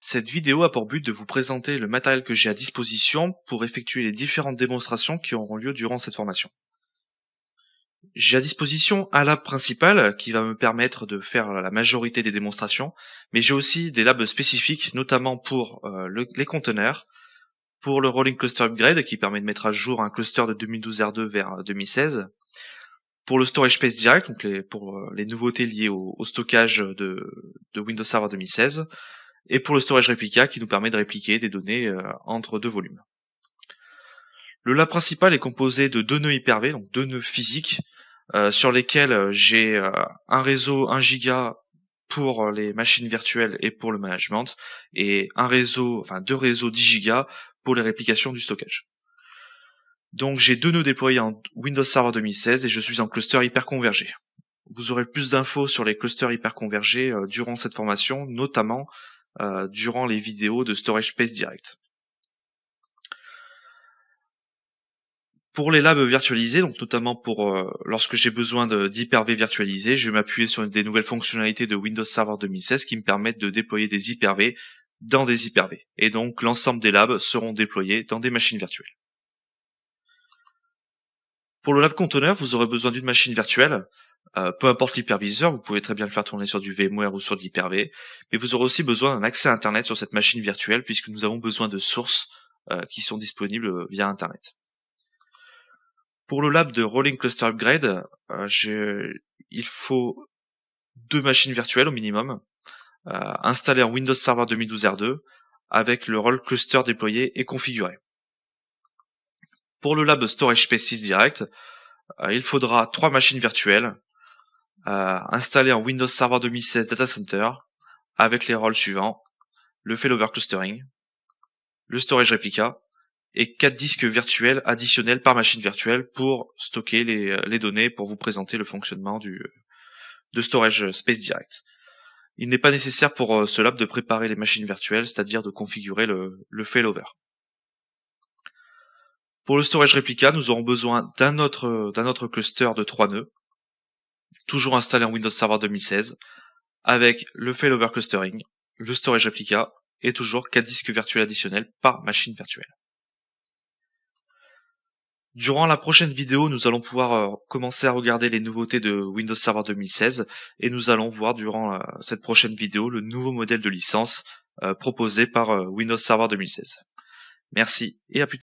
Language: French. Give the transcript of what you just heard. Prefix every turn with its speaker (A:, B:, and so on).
A: Cette vidéo a pour but de vous présenter le matériel que j'ai à disposition pour effectuer les différentes démonstrations qui auront lieu durant cette formation. J'ai à disposition un lab principal qui va me permettre de faire la majorité des démonstrations, mais j'ai aussi des labs spécifiques, notamment pour les conteneurs, pour le Rolling Cluster Upgrade qui permet de mettre à jour un cluster de 2012 R2 vers 2016, pour le Storage Space Direct, donc pour les nouveautés liées au stockage de Windows Server 2016, et pour le Storage Replica qui nous permet de répliquer des données entre deux volumes. Le lab principal est composé de deux nœuds Hyper-V, donc deux nœuds physiques, sur lesquels j'ai un réseau 1 giga pour les machines virtuelles et pour le management, et deux réseaux 10 gigas pour les réplications du stockage. Donc j'ai deux nœuds déployés en Windows Server 2016 et je suis en cluster hyperconvergé. Vous aurez plus d'infos sur les clusters hyperconvergés durant cette formation, notamment durant les vidéos de Storage Space Direct. Pour les labs virtualisés, donc notamment pour lorsque j'ai besoin d'Hyper-V virtualisé, je vais m'appuyer sur des nouvelles fonctionnalités de Windows Server 2016 qui me permettent de déployer des Hyper-V dans des Hyper-V. Et donc l'ensemble des labs seront déployés dans des machines virtuelles. Pour le lab conteneur, vous aurez besoin d'une machine virtuelle, peu importe l'hyperviseur, vous pouvez très bien le faire tourner sur du VMware ou sur de l'Hyper-V, mais vous aurez aussi besoin d'un accès Internet sur cette machine virtuelle puisque nous avons besoin de sources qui sont disponibles via Internet. Pour le lab de Rolling Cluster Upgrade, il faut deux machines virtuelles au minimum, installées en Windows Server 2012 R2, avec le Roll Cluster déployé et configuré. Pour le lab Storage Space Direct, il faudra trois machines virtuelles, installées en Windows Server 2016 Data Center, avec les rôles suivants, le Failover Clustering, le Storage Replica, et 4 disques virtuels additionnels par machine virtuelle pour stocker les données pour vous présenter le fonctionnement de Storage Space Direct. Il n'est pas nécessaire pour ce lab de préparer les machines virtuelles, c'est-à-dire de configurer le failover. Pour le Storage Replica, nous aurons besoin d'un autre cluster de 3 nœuds, toujours installé en Windows Server 2016, avec le Failover Clustering, le Storage Replica, et toujours 4 disques virtuels additionnels par machine virtuelle. Durant la prochaine vidéo, nous allons pouvoir commencer à regarder les nouveautés de Windows Server 2016 et nous allons voir durant cette prochaine vidéo le nouveau modèle de licence proposé par Windows Server 2016. Merci et à plus tard.